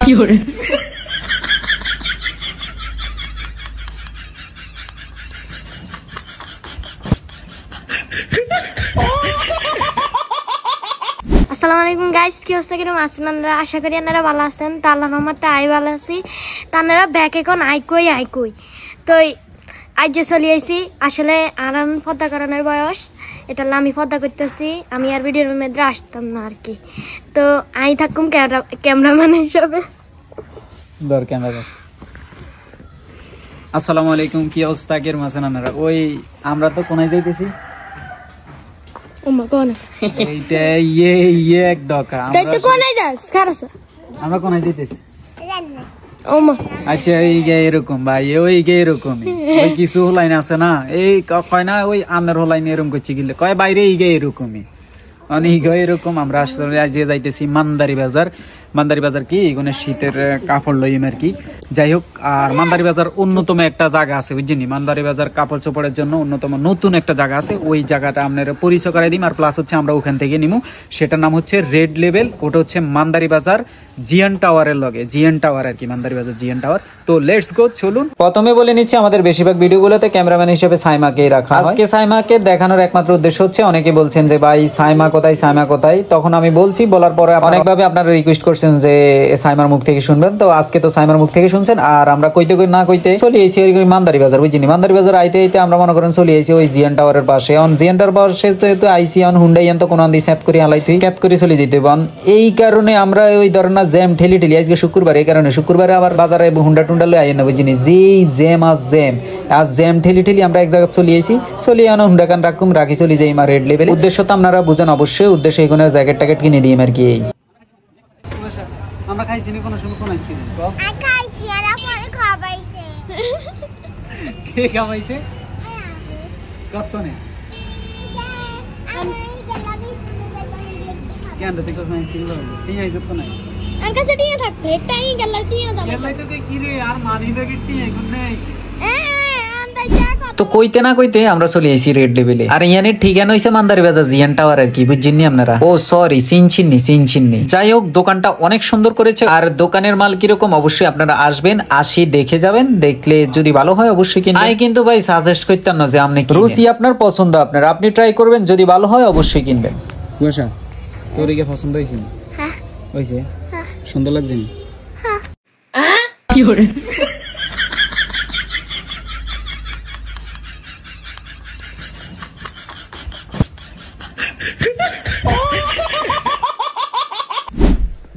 আসসালামু আলাইকুম গাইস, কি অবস্থা? কিরকম আছেন আপনারা? আশা করি আপনারা ভালো আছেন। তা আল্লাহর রহমতে আই ভালো আছি। তা আপনারা ব্যাক এখন আইকই তো আজ যে চলে আইছি আসলে আরাম পদ্মা করানোর বয়স, এটা আমি পদ্মা করতেছি। আমি আর ভিডিওর মধ্যে আসতাম না আর কি। তো আই থাকুম ক্যামেরাম্যান হিসাবে। আসসালামু আলাইকুম, কি অবস্থা? কিরকম আছেন আপনারা? ওই আমরা তো কোনায় যাইতেছি, আমরা কোনায় যাইতেছি। আচ্ছা, এই গে এরকম ভাই, ওই গে এরকম কিছু হলাইন আছে না, এই কয় না ওই আমের হলাইন এরকম করছি গিলে কয় বাইরে এই গে এরকমই অনেক এরকম। আমরা আসলে আজ যাইতেছি মান্দারি বাজার কি এখানে শীতের কাপড় লইম আর কি। যাই হোক, আর মান্দারি বাজার অন্যতম একটা জায়গা আছে বুঝছেন। মান্দারি বাজার কাপড় চোপড়ের জন্য অন্যতম নতুন একটা জায়গা আছে, ওই জায়গাটা আপনার পরিচয় করাই দিম। আর প্লাস হচ্ছে আমরা ওখান থেকে নিমু, সেটার নাম হচ্ছে রেড লেভেল। ওটা হচ্ছে মান্দারি বাজার জিয়ান টাওয়ারের লগে, জিয়ান টাওয়ার আর কি, মান্দারি বাজার জিয়ান টাওয়ার। তো লেটস গো, চলুন। প্রথমে বলে নিচ্ছি, আমাদের বেশিরভাগ ভিডিওগুলোতে ক্যামেরাম্যান হিসেবে সাইমাকেই রাখা হয়। আজকে সাইমাকে দেখানোর একমাত্র উদ্দেশ্য হচ্ছে, অনেকে বলছেন যে ভাই সাইমা কোথায়, তখন আমি বলছি, বলার পরে অনেকভাবে আপনারা রিকোয়েস্ট করছেন যে সাইমার মুখ থেকে শুনবেন। তো আজকে তো সাইমার মুখ থেকে শুনছেন, আর আমরা কইতে না কইতে চলে আইছি ওই মান্দারি বাজার বুঝিনি। মান্দারি বাজার আইতে আমরা মনে করেন চলে আইছি ওই জিয়ান টাওয়ারের পাশে। জিয়ান টাওয়ার পাশে তো আইসি হুন্ডাই তো কোনো আন্দি সেট করে হালাই তুই ক্যাপ করে চলে যেতে। এই কারণে আমরা ওই ধরেন না জ্যাম ঠেলি আজকে শুক্রবার, এই কারণে শুক্রবারে আবার বাজারে হুন্ডা টুন্ডা লই আইন না বুঝিনি। যেই জ্যাম আজ জ্যাম ঠেলি আমরা এক জায়গায় চলে আইছি, চলে আনো হুন্ডা কান রাখি চলে যাই রেড লেভেল। উদ্দেশ্য তো আপনারা বুঝেন অবশ্যই, উদ্দেশ্য এখানে জ্যাকেট ট্যাকেট কিনে দিই আর কি। আমরা খাইছি নি কোনো সময় কোন আইসক্রিম খাইছি, আর আপনি খাবাইছে কে খাবাইছে কত নে কেন দেখো না আইসক্রিম লাগে এই আইছত তো নাই আর কাছে টিয়া থাকতে একটাই গেল টিয়া দাও এলাই তো কি রে আর মানি ব্যাগে টিয়া কোন নেই। তো কইতে না কইতে আমরা চলে আইছি রেড লেভেলে। আর ইয়ানে ঠিকানা হইছে মান্দারি বাজার জিয়ান টাওয়ার আর কি, বুঝছেন আপনারা? ও সরি, চিনছিননি। যাই হোক, দোকানটা অনেক সুন্দর করেছে। আর দোকানের মাল কিরকম অবশ্যই আপনারা আসবেন, আসি দেখে যাবেন। দেখলে যদি ভালো হয় অবশ্যই কিনবেন। আমি কিন্তু ভাই সাজেস্ট করতাম না যে আপনি রুচি আপনার পছন্দ আপনি ট্রাই করবেন, যদি ভালো হয় অবশ্যই কিনবেন। কুয়াশা, তোর কি পছন্দ হইছে? হ্যাঁ হইছে। হ্যাঁ, সুন্দর লাগছে। হ্যাঁ। কি করে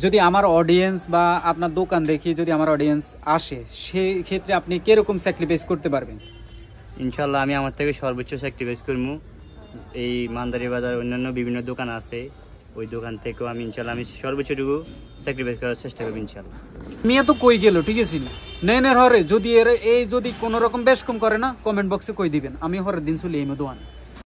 যদি আমার অডিয়েন্স বা আপনার দোকান দেখি যদি আমার অডিয়েন্স আসে, সেই ক্ষেত্রে আপনি কিরকম স্যাক্রিফাইস করতে পারবেন? ইনশাল্লাহ আমি আমার থেকে সর্বোচ্চ স্যাক্রিফাইস করবো। এই মান্দারি বাজার অন্যান্য বিভিন্ন দোকান আছে, ওই দোকান থেকেও আমি ইনশাল্লাহ আমি সর্বোচ্চটুকু স্যাক্রিফাইস করার চেষ্টা করবো ইনশাল্লাহ। মিয়া তো কই গেল, ঠিক আছে নেনের হরে যদি এই যদি কোনো রকম বেশ কম করে না, কমেন্ট বক্সে কই দিবেন, আমি হরের দিন চলে এই দোকান।